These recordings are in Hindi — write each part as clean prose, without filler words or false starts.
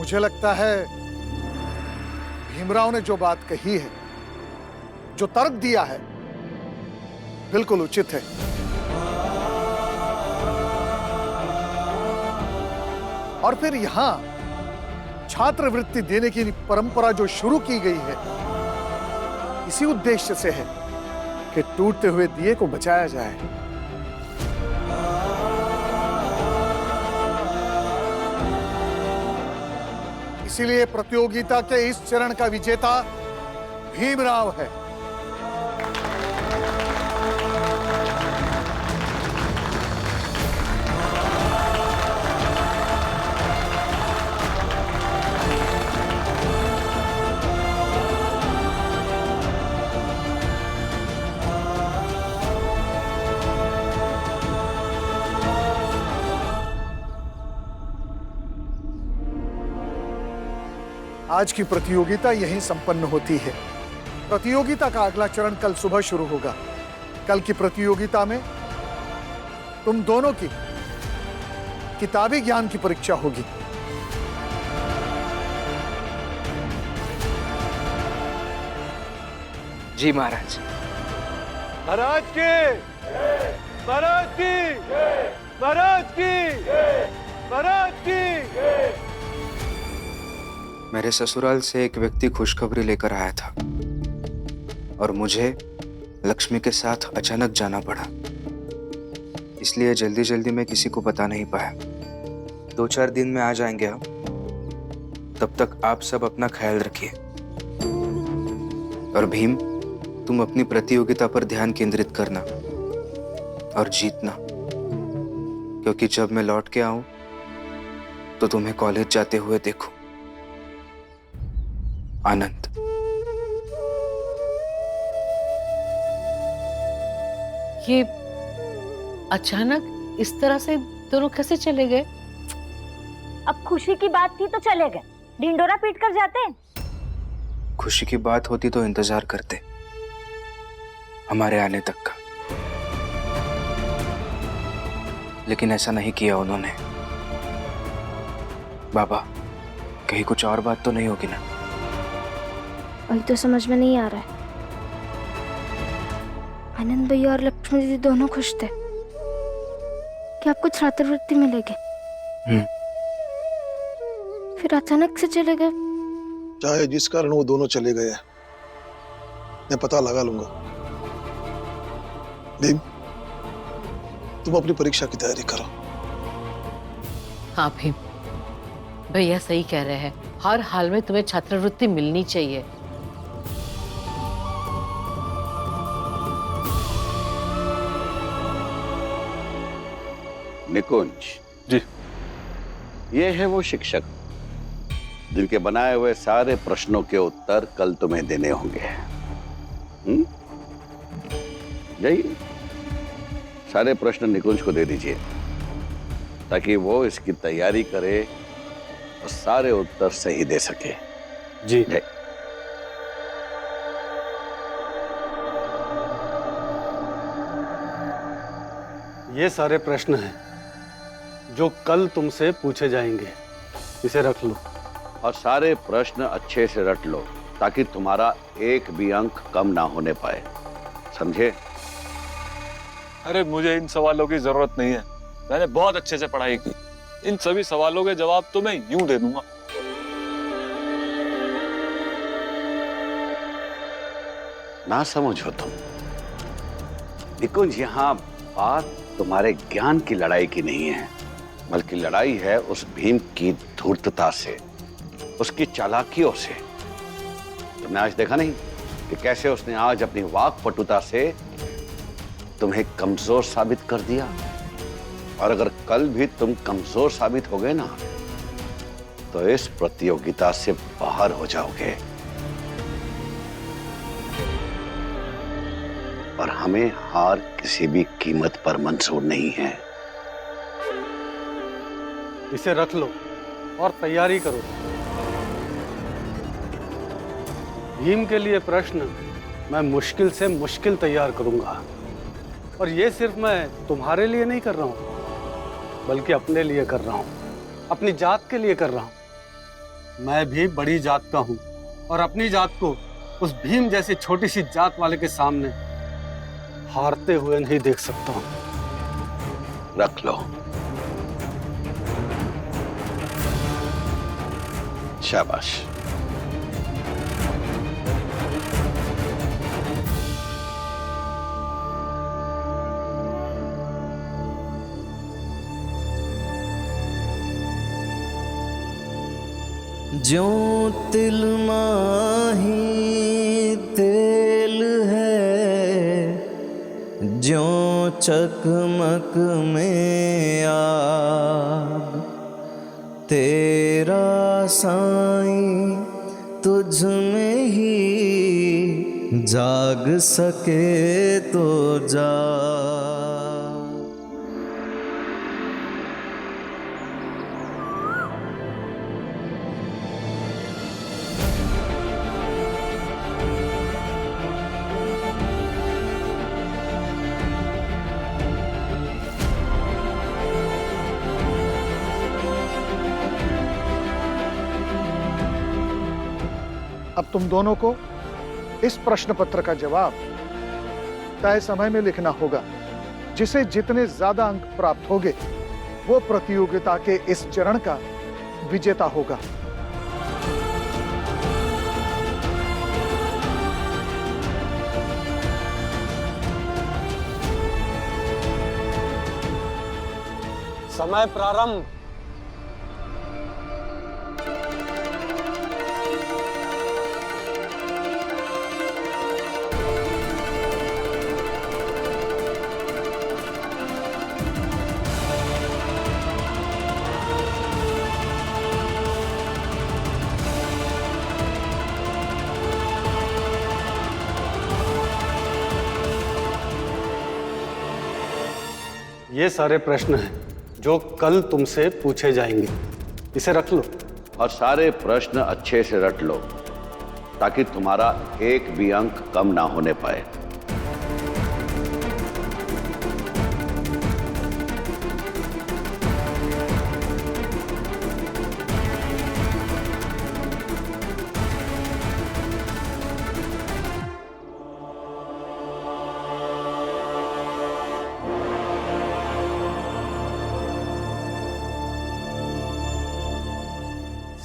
मुझे लगता है भीमराव ने जो बात कही है, जो तर्क दिया है, बिल्कुल उचित है। और फिर यहां छात्रवृत्ति देने की परंपरा जो शुरू की गई है, इसी उद्देश्य से है कि टूटते हुए दिए को बचाया जाए। इसीलिए प्रतियोगिता के इस चरण का विजेता भीमराव है। आज की प्रतियोगिता यहीं संपन्न होती है। प्रतियोगिता का अगला चरण कल सुबह शुरू होगा। कल की प्रतियोगिता में तुम दोनों की किताबी ज्ञान की परीक्षा होगी। जी महाराज। महाराज की, महाराज की, महाराज की, महाराज की। मेरे ससुराल से एक व्यक्ति खुशखबरी लेकर आया था और मुझे लक्ष्मी के साथ अचानक जाना पड़ा, इसलिए जल्दी जल्दी मैं किसी को बता नहीं पाया। 2-4 दिन में आ जाएंगे हम। तब तक आप सब अपना ख्याल रखिए। और भीम, तुम अपनी प्रतियोगिता पर ध्यान केंद्रित करना और जीतना, क्योंकि जब मैं लौट के आऊं तो तुम्हें कॉलेज जाते हुए देखूं। आनंद। ये अचानक इस तरह से दोनों कैसे चले गए? अब खुशी की बात थी तो चले गए, ढिंडोरा पीट कर जाते। खुशी की बात होती तो इंतजार करते हमारे आने तक का, लेकिन ऐसा नहीं किया उन्होंने। बाबा, कहीं कुछ और बात तो नहीं होगी ना? वही तो समझ में नहीं आ रहा है। आनंद भैया और लक्ष्मी दीदी दोनों खुश थे कि आपको छात्रवृत्ति मिलेगी, फिर अचानक से चले गए। चाहे जिस कारण वो दोनों चले गए, मैं पता लगा लूंगा। भीम, तुम अपनी परीक्षा की तैयारी करो। हाँ भीम, भैया सही कह रहे हैं। हर हाल में तुम्हें छात्रवृत्ति मिलनी चाहिए। निकुंज जी। ये है वो शिक्षक जिनके बनाए हुए सारे प्रश्नों के उत्तर कल तुम्हें देने होंगे। यही सारे प्रश्न निकुंज को दे दीजिए ताकि वो इसकी तैयारी करे और सारे उत्तर सही दे सके। जी। ये सारे प्रश्न हैं जो कल तुमसे पूछे जाएंगे। इसे रख लो और सारे प्रश्न अच्छे से रट लो ताकि तुम्हारा एक भी अंक कम ना होने पाए, समझे? अरे मुझे इन सवालों की जरूरत नहीं है, मैंने बहुत अच्छे से पढ़ाई की। इन सभी सवालों के जवाब तो मैं यूं दे दूंगा। ना समझो तुम निकुंज, यहाँ बात तुम्हारे ज्ञान की लड़ाई की नहीं है, बल्कि लड़ाई है उस भीम की धूर्तता से, उसकी चालाकियों से। तुमने आज देखा नहीं कि कैसे उसने आज अपनी वाक्पटुता से तुम्हें कमजोर साबित कर दिया? और अगर कल भी तुम कमजोर साबित हो गए ना, तो इस प्रतियोगिता से बाहर हो जाओगे। और हमें हार किसी भी कीमत पर मंजूर नहीं है। इसे रख लो और तैयारी करो। भीम के लिए प्रश्न मैं मुश्किल से मुश्किल तैयार करूंगा। और ये सिर्फ मैं तुम्हारे लिए नहीं कर रहा हूं, बल्कि अपने लिए कर रहा हूं, अपनी जात के लिए कर रहा हूं। मैं भी बड़ी जात का हूं और अपनी जात को उस भीम जैसी छोटी सी जात वाले के सामने हारते हुए नहीं देख सकता हूं। रख लो। शाबाश। ज्यों तिल माही तेल है, ज्यों चकमक में आग, तेरा साईं तुझ में ही जाग सके तो जाग। अब तुम दोनों को इस प्रश्न पत्र का जवाब तय समय में लिखना होगा। जिसे जितने ज्यादा अंक प्राप्त होंगे वो प्रतियोगिता के इस चरण का विजेता होगा। समय प्रारंभ। ये सारे प्रश्न हैं जो कल तुमसे पूछे जाएंगे। इसे रख लो और सारे प्रश्न अच्छे से रट लो ताकि तुम्हारा एक भी अंक कम ना होने पाए।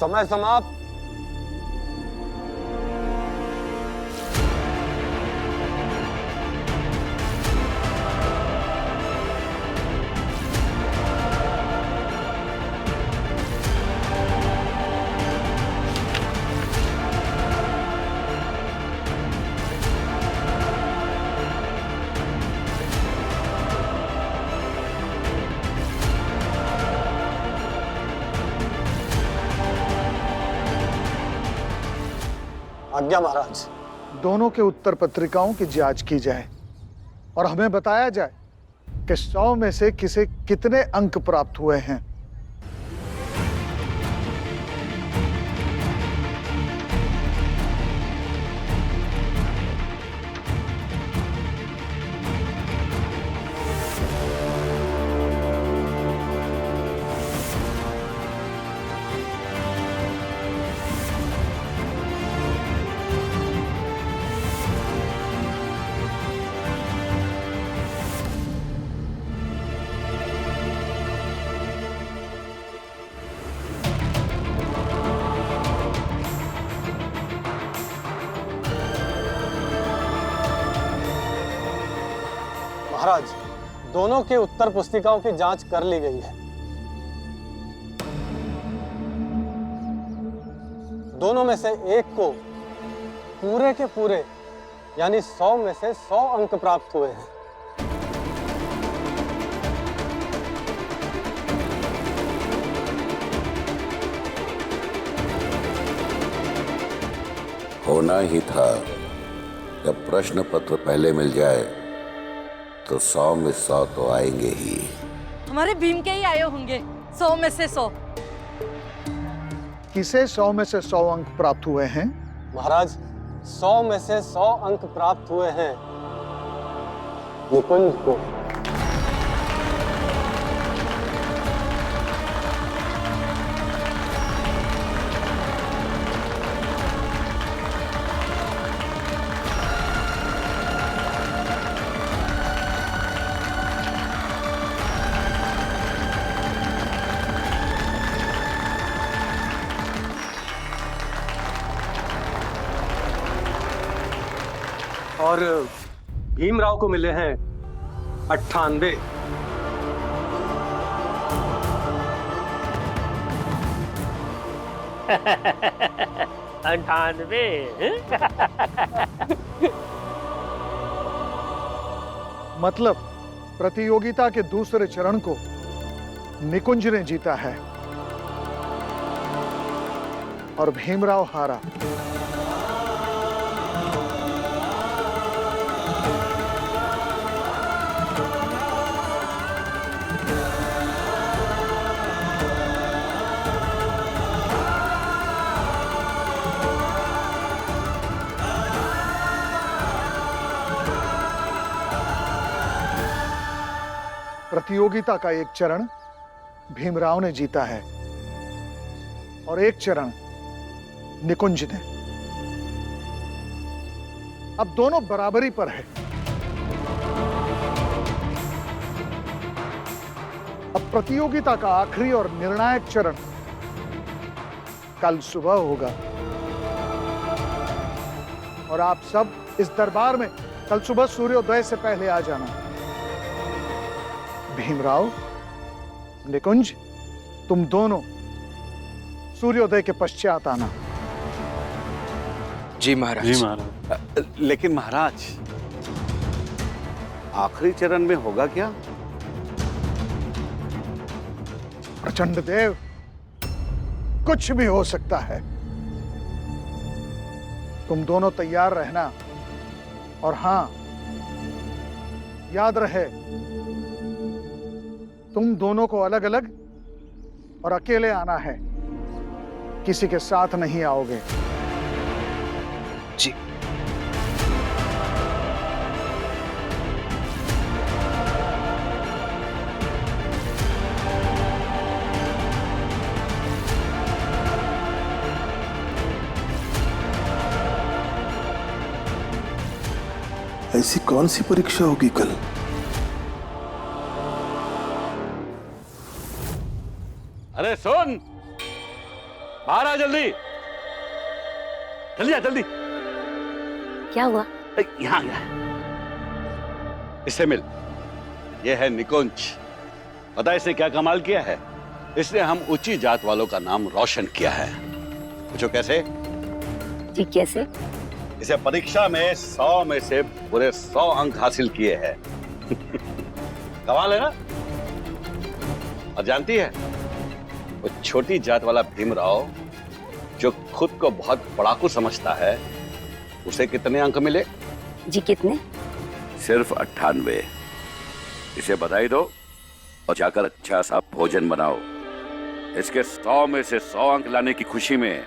समय समाप्त। आज्ञा महाराज। दोनों के उत्तर पत्रिकाओं की जांच की जाए और हमें बताया जाए कि 100 में से किसे कितने अंक प्राप्त हुए हैं। महाराज, दोनों के उत्तर पुस्तिकाओं की जांच कर ली गई है। दोनों में से एक को पूरे के पूरे यानी 100 में से 100 अंक प्राप्त हुए हैं। होना ही था। जब प्रश्न पत्र पहले मिल जाए तो 100 में 100 तो आएंगे ही। हमारे भीम के ही आए होंगे 100 में से 100। किसे 100 में से 100 अंक प्राप्त हुए हैं? महाराज, 100 में से 100 अंक प्राप्त हुए हैं मुकुंद को। और भीमराव को मिले हैं 98। मतलब प्रतियोगिता के दूसरे चरण को निकुंज ने जीता है और भीमराव हारा। प्रतियोगिता का एक चरण भीमराव ने जीता है और एक चरण निकुंज ने। अब दोनों बराबरी पर है। अब प्रतियोगिता का आखिरी और निर्णायक चरण कल सुबह होगा और आप सब इस दरबार में कल सुबह सूर्योदय से पहले आ जाना। भीमराव, निकुंज, तुम दोनों सूर्योदय के पश्चात आना। जी महाराज। जी महाराज। लेकिन महाराज, आखिरी चरण में होगा क्या? प्रचंड देव, कुछ भी हो सकता है। तुम दोनों तैयार रहना और हां, याद रहे तुम दोनों को अलग अलग और अकेले आना है, किसी के साथ नहीं आओगे। जी। ऐसी कौन सी परीक्षा होगी कल? अरे सुन, बाहर आ जल्दी, जल्दी आ जल्दी। क्या हुआ? यहाँ इससे मिल। ये है निकुंज। पता है इसने क्या कमाल किया है? इसने हम ऊंची जात वालों का नाम रोशन किया है। पूछो कैसे? जी कैसे? इसे परीक्षा में 100 में से पूरे 100 अंक हासिल किए हैं। कमाल है ना? और जानती है, वो छोटी जात वाला भीमराव जो खुद को बहुत पढ़ाकू समझता है, उसे कितने अंक मिले? जी कितने? सिर्फ 98। इसे बधाई दो और जाकर अच्छा सा भोजन बनाओ। इसके 100 में से 100 अंक लाने की खुशी में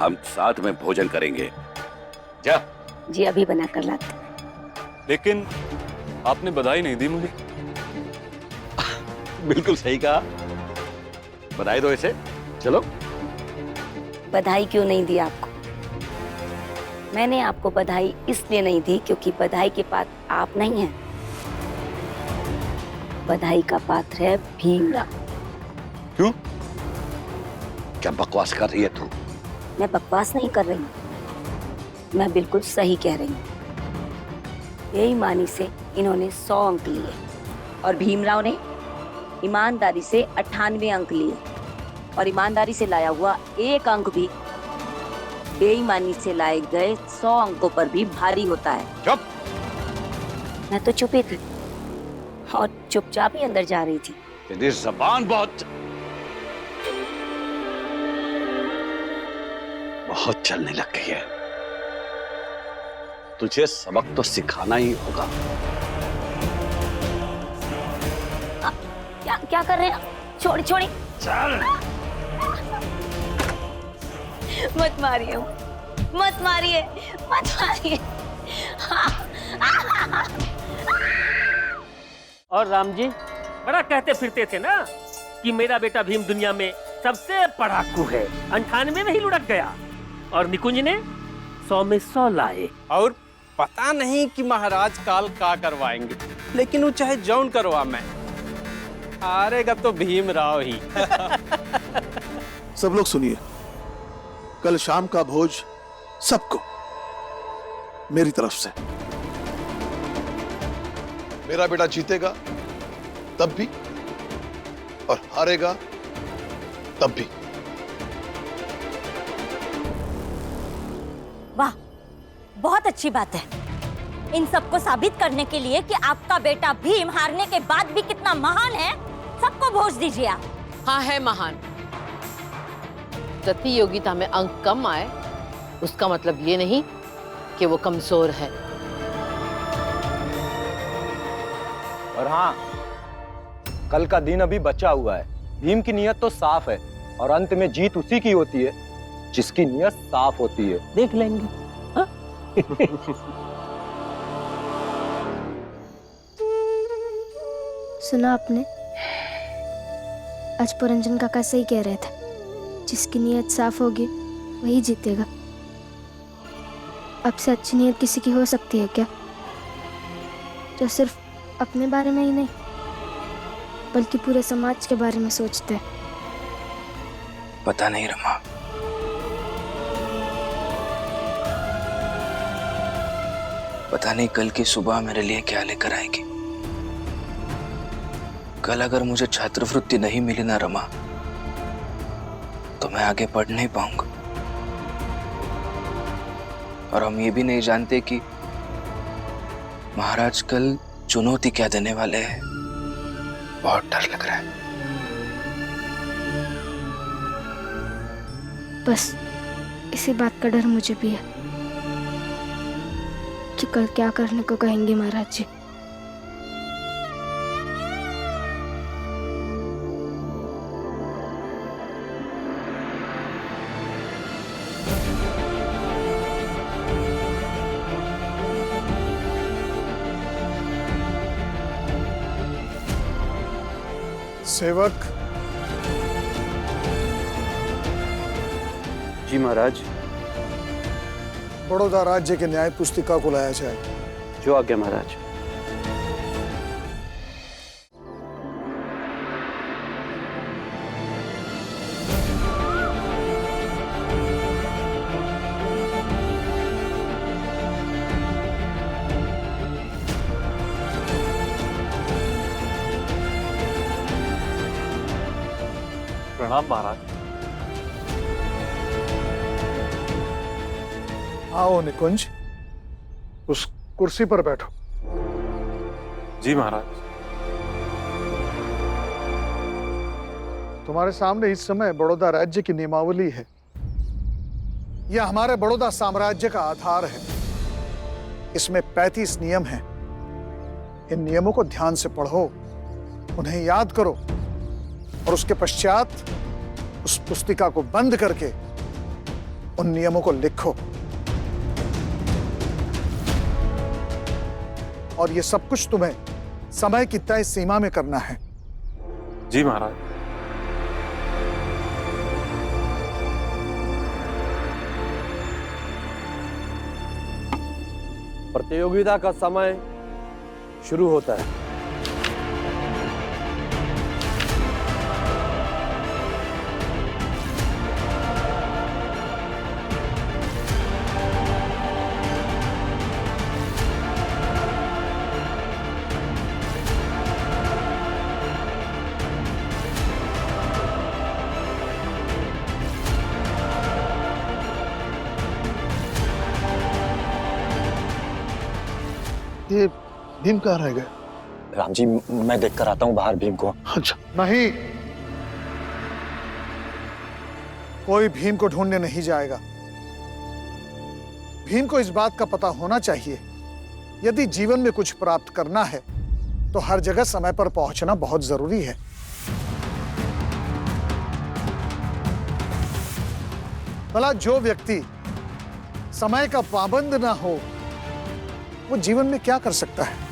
हम साथ में भोजन करेंगे। जा। जी अभी बना कर लाते। लेकिन आपने बधाई नहीं दी मुझे। बिल्कुल सही कहा, बधाई दो इसे। चलो। बधाई क्यों नहीं दी आपको? मैंने आपको बधाई इसलिए नहीं दी क्योंकि बधाई के पात्र आप नहीं हैं। बधाई का पात्र है भीमराव। क्यों? क्या बकवास कर रही है तू? मैं बकवास नहीं कर रही हूँ, मैं बिल्कुल सही कह रही हूँ। बेईमानी से इन्होंने 100 अंक लिए और भीमराव ने ईमानदारी से 98 अंक लिए, और ईमानदारी से लाया हुआ एक अंक भी बेईमानी से लाए गए 100 अंकों पर भी भारी होता है। चुप। मैं तो चुप ही थी और चुपचाप ही अंदर जा रही थी। तेरी जबान बहुत चलने लग गई है। तुझे सबक तो सिखाना ही होगा। क्या कर रहे हैं? छोड़ी छोड़ी। चल। मत मारिए, मत मारिए, मत मारिए। और राम जी बड़ा कहते फिरते थे ना कि मेरा बेटा भीम दुनिया में सबसे पढ़ाकू है। 98 में ही लुढ़क गया और निकुंज ने 100 में 100 लाए। और पता नहीं कि महाराज काल का करवाएंगे, लेकिन वो चाहे जौन करवा, मैं हारेगा तो भीमराव ही। सब लोग सुनिए, कल शाम का भोज सबको मेरी तरफ से। मेरा बेटा जीतेगा तब भी और हारेगा तब भी। वाह, बहुत अच्छी बात है। इन सबको साबित करने के लिए कि आपका बेटा भीम हारने के बाद भी कितना महान है, सबको भोज दीजिए आप। हाँ, है महान। प्रतियोगिता में अंक कम आए उसका मतलब ये नहीं कि वो कमजोर है। और हाँ, कल का दिन अभी बचा हुआ है। भीम की नीयत तो साफ है और अंत में जीत उसी की होती है जिसकी नीयत साफ होती है। देख लेंगे। सुना आपने? आज पुरंजन काका सही कह रहे थे, जिसकी नीयत साफ होगी वही जीतेगा। अब से अच्छी नीयत किसी की हो सकती है क्या, जो सिर्फ अपने बारे में ही नहीं बल्कि पूरे समाज के बारे में सोचते हैं? पता नहीं रमा, पता नहीं कल की सुबह मेरे लिए क्या लेकर आएगी। कल अगर मुझे छात्रवृत्ति नहीं मिली ना रमा, तो मैं आगे पढ़ नहीं पाऊंगा। और हम ये भी नहीं जानते कि महाराज कल चुनौती क्या देने वाले हैं। बहुत डर लग रहा है। बस इसी बात का डर मुझे भी है कि कल क्या करने को कहेंगे महाराज जी। सेवक। जी महाराज। बड़ौदा राज्य के न्याय पुस्तिका को लाया जाए। जो आज्ञा महाराज। प्रणाम महाराज। आओ निकुंज, उस कुर्सी पर बैठो। जी महाराज। तुम्हारे सामने इस समय बड़ौदा राज्य की नियमावली है। यह हमारे बड़ौदा साम्राज्य का आधार है। इसमें 35 नियम हैं। इन नियमों को ध्यान से पढ़ो, उन्हें याद करो और उसके पश्चात उस पुस्तिका को बंद करके उन नियमों को लिखो। और ये सब कुछ तुम्हें समय की तय सीमा में करना है। जी महाराज। प्रतियोगिता का समय शुरू होता है। ये भीम कहाँ रह गए? राम जी, मैं देख कर आता हूँ बाहर भीम को। अच्छा। नहीं, कोई भीम को ढूंढने नहीं जाएगा। भीम को इस बात का पता होना चाहिए, यदि जीवन में कुछ प्राप्त करना है तो हर जगह समय पर पहुंचना बहुत जरूरी है। भला जो व्यक्ति समय का पाबंद ना हो, वो जीवन में क्या कर सकता है?